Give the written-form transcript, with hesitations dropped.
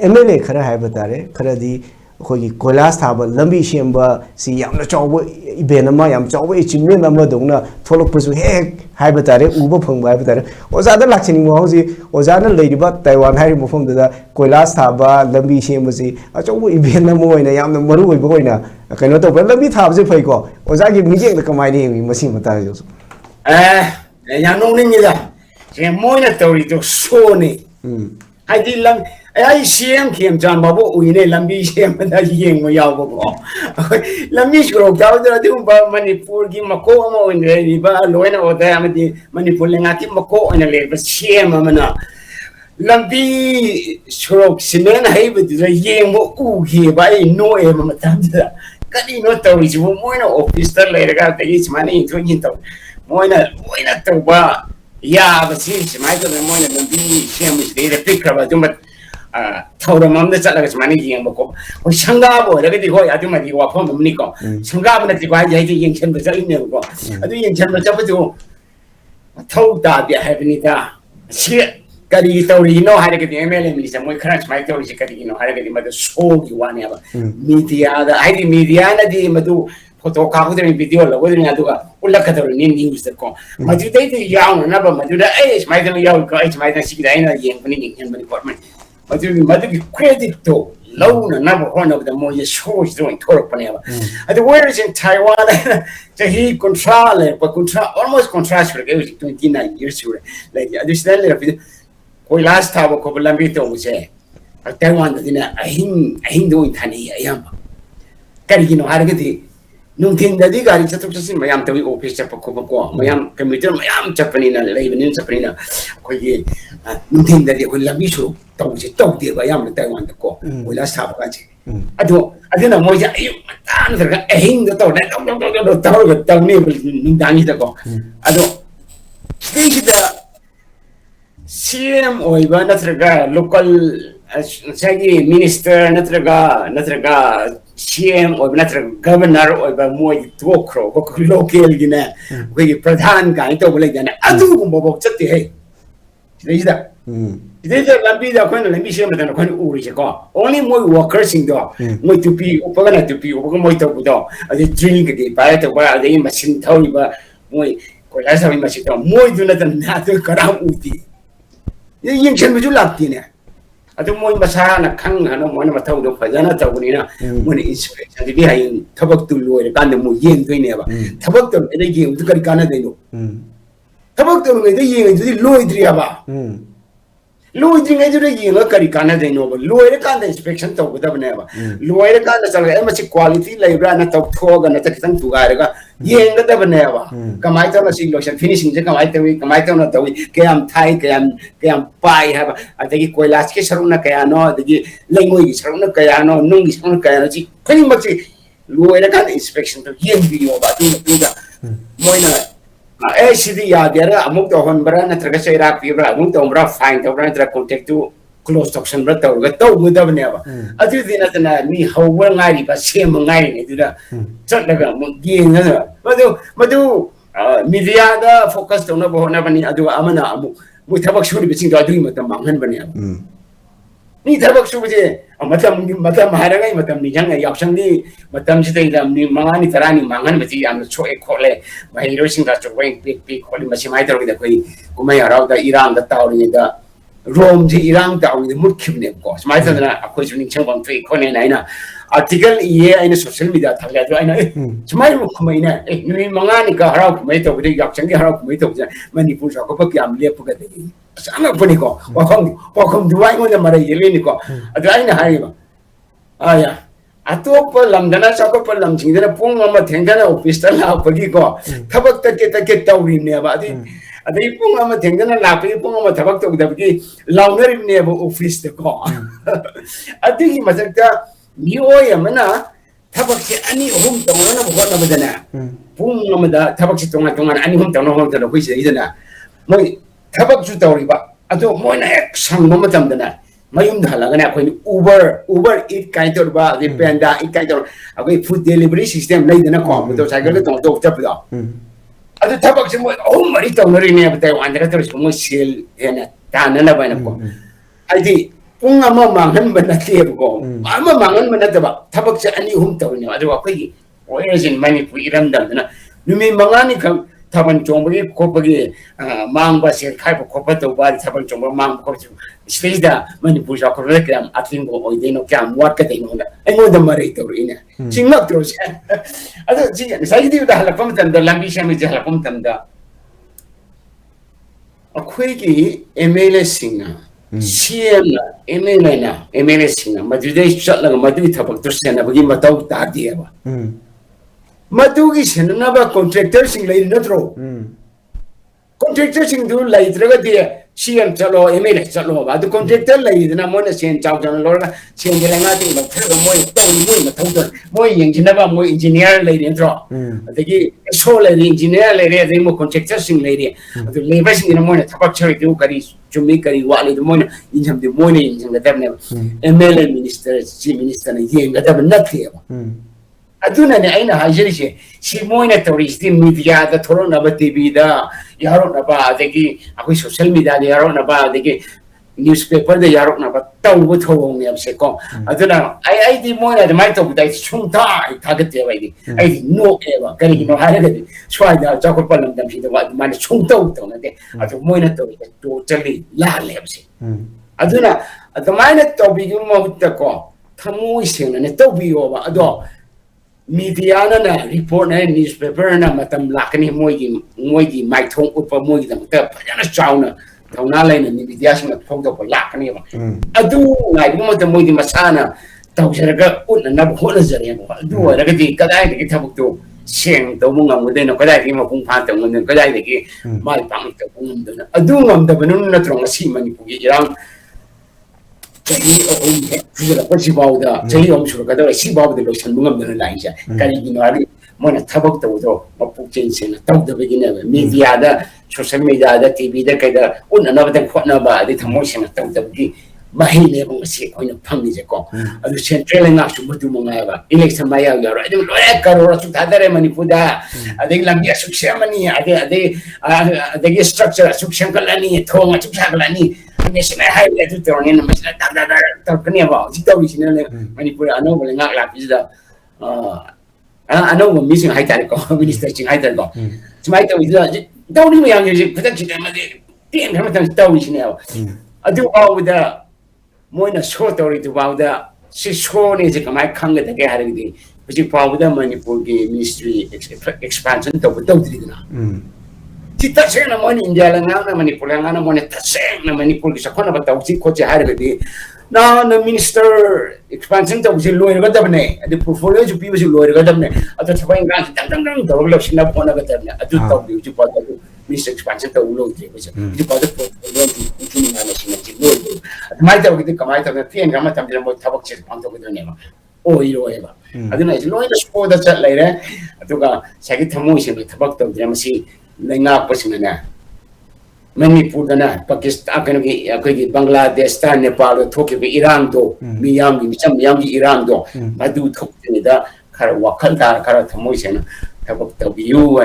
MLA खरा है बता रहे खरा दी कोई कोलास था बल लंबी शेंबा सी यामना चाव इवेंट अमा याम चाव अचीवमेंट अमा दोंगना थोलक परसु हे है बता रहे उबो फंगबा है बता रहे ओजादा लाखिनी मौजी ओजाना लेरिबा ताइवान हारि मफम ददा कोलास था बा लंबी शेंबा सी अचाव इवेंट अमा होइना यामना मरु होइबो होइना कइनो तो लंबी थाबसे फैको ओजागी मिजेंग द कमाइने मसी मता जोसु या नोंनिंगिदा जे मोइना तौरी तो सोने हाइदी लं ai siam khiam chan babu uine lambi siam da yeng mo yaw bo lambi shro kaw da du ba manipur gi mako ma uine ri ba loina oda amadi manipur lenga ki mako uine le ba siam amana lambi shro sinen hai ba da yeng mo u gi ba ai no e ma tam da kadi no taw ri mo moina officer le ga ta is mani to yin taw moina taw ba ya ba si mai to moina lambi siam is de pikra ba du thầu mà nó chắc là cái này gì mà có sang ga bộ đấy cái gì gọi là mà đi qua phong mình đi có sang ga mình chỉ qua vậy thì yên chân phải rất nhiều có cái yên chân mà chấp với chú thầu ta bị hay bên ta xịt cái gì tàu đi nó hay cái gì MLA mình sẽ muốn khơi mai tàu gì cái gì nó hay cái gì mà tôi show cái quan này mà media đó hay thì media nó đi mà tôi photo cao cái video là cái gì đó cái ulah cái tàu này news đó có mà tôi thấy thì giàu nó mà tôi đã ấy mai tàu giàu cái mai tàu xịt đấy nó yên bên này yên bên này Madhu credit to low number one of the more shows doing Torpaneva. And the where is in Taiwan, he control but control almost contrast for 29 years ago. Like understand we last time a couple of bit was a Taiwan that in a Hindu in Tani, I am. Carigino Hargati. Nung tin da di gari chatuk chasin mayam tawi office cha pakko ko mayam computer mayam chapanina leibin chapanina ko ye nung tin da di ko lambi shu taw je taw de ba yam Taiwan ko wala sa ba ji ado adina mo ja ayu tan da ehin da taw da taw ga taw ni ning dani da ko ado ni da CM oiba natraga local sagi minister natraga CM or natraga governor or ba mo twokro ko local gina ko pradhan ka ito wala gana adu ko bobok chatti hai sida ide da lambi da ko lambi CM da ko uri ko only mo workers in do mo tupi upagana tupi upaga mo to do ade drink de ba to ba ade machine thawi ba mo ko la sa machine to mo du na na to karam uti yin chen bu lakti ne adu moi masa na khang na mo na mathau do phajana tawni na mo ni inspection di hai thabak tu loi kan de mo yen doi ne ba thabak tu de yen du kar kana de no thabak tu ngai de yen du loi dri ba loi dri ngai du de yen la kar kana de no ba loi kan de inspection to da ne ba loi kan da chal ai ma chi quality lai bra na to tho ga na ta kitang tu ga ga yen da ba ne ba kamai ta na si lotion finishing je kamai ta na tawi kayam thai kayam pai ha ba adagi koilas ke saruna kaya no adagi lengoi ki saruna kaya no nung ki saruna kaya no chi khani ma chi loi kan inspection to yen video ba tu da moina ai sidi ya dera amuk to hon bra na traga sai ra pi bra amuk to bra fine to bra tra contact to close option bra to ga to mu da ne ba adu dina na ni hawa ngai ba sem ngai ne du da chat daga mu gi na madu media da focus to na bo na bani adu amana amu mu thabak shuri bi sing do adu matam manghan bani ni thabak shu je matam haragai matam ni jang ya option ni matam si dai ni mangani tarani manghan bi am cho e khole mai ro sing da cho wing pi kholi ma si mai tar da koi kumai arau da iran da taw ni da rom ji iran taw ni mut khim ne ko mai tar na akoi chu ning chang bang fi khone nai na article ye aina social media thagla do aina chmai mu khmai na ni mangani ka harau khmai to de yak chang ge harau khmai to manipur sa ko pa kyam le pu ga de sang puni ko wa khom duai ngo na mara yele ni ko adai na hai ba aya atop lamdana sa ko pa lam ching dana pung ma thengana office ta la pagi ko thabak ta ke tawri ne ba adai pung ma thengana la pagi pung ma thabak ta da gi launeri ne ba office ta ko adigi masakta mioi amana thabak se ani hum ta na ba na badana pung ma da thabak se tonga ani hum ta na hum ta ko se idana moi thabak su tawri ba ado moi na ek sang ma tam dana mayum da la gana khoi uber eat kind of ba the panda eat kind of akai food delivery system lai dana ko to cycle to chap da ado thabak se moi oh mari to nari ne ba tai wan da to mo sel ena ta na na ba na ko ai di ꯄꯨꯡ ꯑꯃ ꯃꯥꯡꯍꯟꯕ ꯅꯠꯇꯦꯕꯀꯣ ꯑꯃ ꯃꯥꯡꯍꯟꯕ ꯅꯠꯇꯕ ꯊꯕꯛꯁꯦ ꯑꯅꯤ ꯑꯍꯨꯝ ꯇꯧꯔꯤꯅꯦꯕ ꯑꯗꯨꯒ ꯑꯩꯈꯣꯏꯒꯤ ꯑꯣꯏꯔꯁꯤꯟ ꯃꯅꯤꯄꯨꯔ ꯏꯔꯝꯗꯝꯗꯅ ꯅꯨꯃꯤꯠ ꯃꯉꯥꯅꯤꯈꯛ ꯊꯥꯕꯜ ꯆꯣꯡꯕꯒꯤ ꯈꯣꯠꯄꯒꯤ ꯃꯥꯡꯕ ꯁꯦꯜ ꯈꯥꯏꯕ ꯈꯣꯠꯄ ꯇꯧꯕ ꯊꯥꯕꯜ ꯆꯣꯡꯕ ꯃꯥꯡꯕ ꯈꯣꯠꯄ ꯁꯤꯗꯩꯁꯤꯗ ꯃꯅꯤꯄꯨꯔ ꯆꯥꯎꯈꯠꯄꯗ ꯀꯌꯥꯝ ꯑꯊꯤꯡꯕ ꯑꯣꯏꯗꯣꯏꯅꯣ ꯀꯌꯥꯝ ꯋꯥꯠꯀꯗꯣꯏꯅꯣꯅ ꯑꯩꯉꯣꯟꯗ ꯃꯔꯩ ꯇꯧꯔꯛꯏꯅꯦ ꯆꯤꯡꯉꯛꯇ꯭ꯔꯣꯁꯦ ꯑꯗꯣ ꯉꯁꯥꯏꯒꯤꯗꯨꯗ ꯍꯜꯂꯛꯄ ꯃꯇꯝꯗ ꯂꯝꯕꯤ ꯁꯦꯝꯕꯁꯦ ꯍꯜꯂꯛꯄ ꯃꯇꯝꯗ ꯑꯩꯈꯣꯏꯒꯤ ꯑꯦꯝ ꯑꯦꯜ ꯑꯦꯁꯤꯡꯅ ꯁꯤ ꯑꯦꯝꯅ ꯑꯦꯝ ꯑꯦꯜ ꯑꯦꯅ ꯑꯦꯝ ꯑꯦꯜ ꯑꯦꯁꯤꯡꯅ ꯃꯗꯨꯗꯩ ꯆꯠꯂꯒ ꯃꯗꯨꯒꯤ ꯊꯕꯛꯇꯨ ꯁꯦꯟꯅꯕꯒꯤ ꯃꯊꯧ ꯇꯥꯗꯦꯕ ꯃꯗꯨꯒꯤ ꯁꯦꯟꯅꯅꯕ ꯀꯣꯟꯇ꯭ꯔꯦꯛꯇꯔꯁꯤꯡ ꯂꯩꯔꯤ ꯅꯠꯇ꯭ꯔꯣ ꯀꯣꯟꯇ꯭ꯔꯦꯛꯇꯔꯁꯤꯡꯗꯨ ꯂꯩꯇ꯭ꯔꯒꯗꯤ ꯁꯤ ꯑꯦꯝ ꯆꯠꯂꯣ ꯑꯦꯝ ꯑꯦꯜ ꯑꯦ ꯆꯠꯂꯣꯕ ꯑꯗꯨ ꯀꯣꯟꯇ꯭ꯔꯦꯛꯇꯔ ꯂꯩꯗꯅ ꯃꯣꯏꯅ ꯁꯦꯟ ꯆꯥꯎꯅ ꯂꯧꯔꯒ ꯁꯦꯟꯒꯤ ꯂꯩꯉꯥꯛꯇꯒꯤ ꯂꯧꯊꯔꯒ ꯃꯣꯏ ꯃꯣꯏ ꯃꯊꯧꯗ ꯃꯣꯏ ꯌꯦꯡꯁꯤꯟꯅꯕ ꯃꯣꯏ ꯏꯟꯖꯤꯅꯤꯌꯥꯔ ꯂꯩꯔꯤ ꯅꯠꯇ꯭ꯔꯣ ꯑꯗꯒꯤ ꯑꯦꯁꯣ ꯂꯩꯔꯤ ꯏꯟꯖꯤꯅꯤꯌꯥꯔ ꯂꯩꯔꯦ ꯑꯗꯒꯤ ꯃꯣꯏ ꯀꯣꯟꯇ꯭ꯔꯦꯛꯇꯔꯁꯤꯡ ꯂꯩꯔꯤ ꯑꯗꯨ ꯂꯦꯕꯔꯁꯤꯡꯁꯤꯅ ꯃꯣꯏꯅ ꯊꯕꯛ ꯁꯔꯤꯗꯨ ꯀꯔꯤ ꯆꯨꯝꯃꯤ ꯀꯔꯤ ꯋꯥꯠꯂꯤꯗꯨ ꯃꯣꯏꯅ ꯌꯦꯡꯁꯤꯟꯕꯗꯤ ꯃꯣꯏꯅ ꯌꯦꯡꯁꯤꯟꯒꯗꯕꯅꯦꯕ M L A minister chief ꯃꯤꯅꯤꯁꯇꯔꯅ ꯌꯦꯡꯒꯗꯕ ꯅꯠꯇꯦꯕ ꯑꯗꯨꯅꯅꯦ ꯑꯩꯅ ꯍꯥꯏꯖꯔꯤꯁꯦ ꯁꯤ ꯃꯣꯏꯅ ꯇꯧꯔꯤꯁꯤꯗꯤ ꯃꯤꯗꯤꯌꯥꯗ ꯊꯣꯛꯂꯛꯅꯕ ꯇꯤꯚꯤꯗ ꯌꯥꯎꯔꯛꯅꯕ ꯑꯗꯒꯤ ꯑꯩꯈꯣꯏ ꯁꯣꯁꯤꯌꯦꯜ ꯃꯤꯗꯤꯌꯥꯗ ꯌꯥꯎꯔꯛꯅꯕ ꯑꯗꯒꯤ ꯅ꯭ꯌꯨꯁꯄꯦꯄꯔꯗ ꯌꯥꯎꯔꯛꯅꯕ ꯇꯧꯕ ꯊꯧꯑꯣꯡꯅꯦꯕꯁꯦꯀꯣ ꯑꯗꯨꯅ ꯑꯩꯗꯤ ꯃꯣꯏꯅ ꯑꯗꯨꯃꯥꯏꯅ ꯇꯧꯕꯗ ꯑꯩ ꯁꯨꯡꯊꯥ ꯊꯥꯒꯠꯇꯦꯕ ꯑꯩꯗꯤ ꯅꯣꯛꯑꯦꯕ ꯀꯔꯤꯒꯤꯅꯣ ꯍꯥꯏꯔꯒꯗꯤ ꯁ꯭ꯋꯥꯏꯗ ꯆꯥꯎꯈꯠꯄ ꯂꯝꯗꯝꯁꯤꯗ ꯑꯗꯨꯃꯥꯏꯅ ꯁꯨꯡꯇꯧ ꯇꯧꯅꯗꯦ ꯑꯗꯨ ꯃꯣꯏꯅ ꯇꯧꯔꯤꯁꯦ ꯇꯣꯇꯦꯜꯂꯤ ꯂꯥꯜꯂꯦꯕꯁꯦ ꯑꯗꯨꯅ ꯑꯗꯨꯃꯥꯏꯅ ꯇꯧꯕꯤꯕꯒꯤ ꯃꯍꯨꯠꯇꯀꯣ ꯊꯃꯣꯏ ꯁꯦꯡꯅꯅꯦ ꯇꯧꯕꯤꯌꯣꯕ ꯑꯗꯣ ꯃꯤꯗꯤꯌꯥꯅ ꯔꯤꯄꯣꯔꯠꯅ ꯅ꯭ꯌꯨꯁꯄꯦꯄꯔꯅ ꯃꯇꯝ ꯂꯥꯛꯀꯅꯤ ꯃꯣꯏꯒꯤ ꯃꯥꯏꯊꯣꯡ ꯎꯠꯄ ꯃꯣꯏꯒꯤꯗꯃꯛꯇ ꯐꯖꯅ ꯆꯥꯎꯅ ꯊꯧꯅꯥ ꯂꯩꯅ ꯃꯤꯗꯤꯌꯥꯁꯤꯡꯅ ꯐꯣꯡꯗꯣꯛꯄ ꯂꯥꯛꯀꯅꯦꯕ ꯑꯗꯨ ꯉꯥꯏꯕ ꯃꯇꯝ ꯃꯣꯏꯗꯤ ꯃꯁꯥꯅ ꯇꯧꯖꯔꯒ ꯎꯠꯅꯅꯕ ꯍꯣꯠꯅꯖꯔꯦꯕ ꯑꯗꯨ ꯑꯣꯏꯔꯒꯗꯤ ꯀꯗꯥꯏꯗꯒꯤ ꯊꯕꯛꯇꯣ ꯁꯦꯡ ꯇꯧꯕ ꯉꯝꯒꯗꯣꯏꯅꯣ ꯀꯗꯥꯏꯗꯒꯤ ꯃꯄꯨꯡ ꯐꯥꯅ ꯇꯧꯕ ꯉꯝꯗꯣꯏꯅꯣ ꯀꯗꯥꯏꯗꯒꯤ ꯃꯥꯏ ꯄꯥꯛꯅ ꯇꯧꯕ ꯉꯝꯗꯣꯏꯅꯣ ꯑꯗꯨ ꯉꯝꯗꯕꯅ ꯅꯠꯇ꯭ꯔꯣ ꯉꯁꯤ ꯃꯅꯤꯄꯨꯔꯒꯤ ꯏꯔꯥꯡ ꯆꯍꯤ ꯑꯍꯨꯝ ꯁꯨꯖꯜꯂꯛꯄꯁꯤꯐꯥꯎꯗ ꯆꯍꯤ ꯑꯍꯨꯝ ꯁꯨꯔꯛꯀꯗꯧꯔꯦ ꯁꯤꯐꯥꯎꯗ ꯂꯣꯏꯁꯤꯟꯕ ꯉꯝꯗꯅ ꯂꯥꯛꯏꯁꯦ ꯀꯔꯤꯒꯤꯅꯣ ꯍꯥꯏꯔꯗꯤ ꯃꯣꯏꯅ ꯊꯕꯛ ꯇꯧꯕꯗꯣ ꯃꯄꯨꯛꯆꯦꯜ ꯁꯦꯡꯅ ꯇꯧꯗꯕꯒꯤꯅꯦꯕ ꯃꯤꯗꯤꯌꯥꯗ ꯁꯣꯁꯤꯌꯦꯜ ꯃꯤꯗꯤꯌꯥꯗ ꯇꯤꯚꯤꯗ ꯀꯩꯗ ꯎꯠꯅꯅꯕꯗꯪ ꯍꯣꯠꯅꯕ ꯑꯗꯩ ꯊꯃꯣꯏ ꯁꯦꯡꯅ ꯇꯧꯗꯕꯒꯤ ꯃꯍꯩꯅꯦꯕ ꯉꯁꯤ ꯑꯩꯈꯣꯏꯅ ꯐꯪꯉꯤꯁꯦꯀꯣ ꯑꯗꯨ ꯁꯦꯟꯇ꯭ꯔꯦꯜ ꯂꯩꯉꯥꯛꯁꯨ ꯃꯗꯨ ꯃꯉꯥꯏꯕ ꯏꯂꯦꯛꯁꯟ ꯃꯌꯥ ꯌꯥꯎꯔꯣꯏ ꯑꯗꯨꯝ ꯂꯣꯏꯅ ꯀꯔꯣꯔ ꯑꯁꯨꯛ ꯊꯥꯗꯔꯦ ꯃꯅꯤꯄꯨꯔꯗ ꯑꯗꯒꯤ ꯂꯝꯕꯤ ꯑꯁꯨꯛ ꯁꯦꯝꯃꯅꯤ ꯑꯗꯒꯤ ꯏꯁꯇ꯭ꯔꯛꯆꯔ ꯑꯁꯨꯛ ꯁꯦꯝꯒꯠꯂꯅꯤ ꯊꯣꯡ ꯑꯁꯨꯛ ꯁꯥꯒꯠꯂꯅꯤ ꯅꯦꯁꯅꯦꯜ ꯍꯥꯏꯋꯦ ꯑꯗꯨ ꯇꯧꯔꯅꯤꯅ ꯃꯁꯤꯅ ꯇꯧꯔꯛꯀꯅꯦꯕ ꯍꯧꯖꯤꯛ ꯇꯧꯔꯤꯁꯤꯅꯅꯦ ꯃꯅꯤꯄꯨꯔ ꯑꯅꯧꯕ ꯂꯩꯉꯥꯛ ꯂꯥꯛꯄꯁꯤꯗ ꯑꯅꯧꯕ ꯃꯤꯁꯤꯡ ꯍꯥꯏꯇꯥꯔꯦꯀꯣ ꯃꯤꯅꯤꯁꯇꯔꯁꯤꯡ ꯍꯥꯏꯇꯥꯔꯦꯀꯣ ꯁꯨꯃꯥꯏꯅ ꯇꯧꯔꯤꯁꯤꯗ ꯍꯧꯖꯤꯛ ꯇꯧꯔꯤ ꯃꯌꯥꯝꯁꯦ ꯍꯧꯖꯤꯛ ꯈꯨꯗꯛꯁꯤꯗ ꯑꯃꯗꯤ ꯇꯦꯟꯈ꯭ꯔ ꯃꯇꯝꯁꯤ ꯇꯧꯔꯤꯁꯤꯅꯦꯕ ꯑꯗꯨ ꯐꯥꯎꯕꯗ ꯃꯣꯏꯅ ꯁꯣ ꯇꯧꯔꯤꯗꯨ ꯐꯥꯎꯕꯗ ꯁꯤ ꯁꯣꯅꯦꯁꯦ ꯀꯃꯥꯏꯅ ꯈꯪꯒꯗꯒꯦ ꯍꯥꯏꯔꯒꯗꯤ ꯍꯧꯖꯤꯛ ꯐꯥꯎꯕꯗ ꯃꯅꯤꯄꯨꯔꯒꯤ ꯃꯤꯅꯤꯁꯇ꯭ꯔꯤ ꯑꯦꯛꯁꯄꯥꯟꯁꯟ ꯇꯧꯗ꯭ꯔꯤꯗꯅ ꯁꯤ ꯇꯁꯦꯡꯅ ꯃꯣꯏꯅ ꯏꯟꯗꯤꯌꯥ ꯂꯩꯉꯥꯛꯅ ꯃꯅꯤꯄꯨꯔ ꯂꯩꯉꯥꯛꯅ ꯃꯣꯏꯅ ꯇꯁꯦꯡꯅ ꯃꯅꯤꯄꯨꯔꯒꯤ ꯆꯥꯎꯈꯠꯅꯕ ꯇꯧꯁꯤ ꯈꯣꯠꯁꯤ ꯍꯥꯏꯔꯒꯗꯤ ꯅꯍꯥꯟꯅ ꯃꯤꯅꯤꯁꯇꯔ ꯑꯦꯛꯁꯄꯥꯟꯁꯟ ꯇꯧꯕꯁꯤ ꯂꯣꯏꯔꯒꯗꯕꯅꯦ ꯑꯗꯩ ꯄꯣꯔꯠꯐꯣꯂꯤꯌꯣꯁꯨ ꯄꯤꯕꯁꯨ ꯂꯣꯏꯔꯒꯗꯕꯅꯦ ꯑꯗꯣ ꯊꯕꯛ ꯏꯪꯈꯥꯡꯁꯤ ꯗꯪ ꯇꯧꯔꯒ ꯂꯧꯁꯤꯟꯅꯕ ꯍꯣꯠꯅꯒꯗꯕꯅꯦ ꯑꯗꯨ ꯇꯧꯗꯦ ꯍꯧꯖꯤꯛꯐꯥꯎꯗ ꯑꯗꯨ ꯃꯤꯅꯤꯁꯇꯔ ꯑꯦꯛꯁꯄꯥꯟꯁꯟ ꯇꯧꯕ ꯂꯣꯏꯗ꯭ꯔꯤ ꯑꯩꯈꯣꯏꯁꯦ ꯍꯧꯖꯤꯛꯐꯥꯎꯗ ꯂꯣꯏꯗ꯭ꯔꯤ ꯑꯗꯨꯃꯥꯏꯅ ꯇꯧꯔꯒꯗꯤ ꯀꯃꯥꯏꯅ ꯇꯧꯗꯅ ꯇꯦꯟꯈ꯭ꯔ ꯃꯇꯝꯁꯤꯗ ꯃꯣꯏ ꯊꯕꯛꯁꯦ ꯄꯥꯡꯊꯣꯛꯀꯗꯣꯏꯅꯦꯕ ꯑꯣꯏꯔꯣꯏꯕ ꯑꯗꯨꯅ ꯑꯩꯁꯦ ꯂꯣꯏꯅ ꯁꯣꯗ ꯆꯠ ꯂꯩꯔꯦ ꯑꯗꯨꯒ ꯉꯁꯥꯏꯒꯤ ꯊꯃꯣꯏꯁꯤꯡꯗ ꯊꯕꯛ ꯇꯧꯗ꯭ꯔꯦ ꯃꯁꯤ ꯂꯩꯉꯥꯛꯄꯁꯤꯡꯅꯅꯦ ꯃꯅꯤꯄꯨꯔꯗꯅ ꯄꯥꯀꯤꯁꯇꯥꯟ ꯀꯩꯅꯣꯒꯤ ꯑꯩꯈꯣꯏꯒꯤ ꯕꯪꯒ꯭ꯂꯥꯗꯦꯁꯇ ꯅꯦꯄꯥꯜꯗ ꯊꯣꯛꯈꯤꯕ ꯏꯔꯥꯡꯗꯣ ꯃꯤꯌꯥꯝꯒꯤ ꯃꯤꯆꯝ ꯃꯤꯌꯥꯝꯒꯤ ꯏꯔꯥꯡꯗꯣ ꯃꯗꯨ ꯊꯣꯛꯇ꯭ꯔꯤꯉꯩꯗ ꯈꯔ ꯋꯥꯈꯜ ꯇꯥꯔ ꯈꯔ ꯊꯃꯣꯏ ꯁꯦꯡꯅ ꯊꯕꯛ ꯇꯧꯕꯤꯌꯨ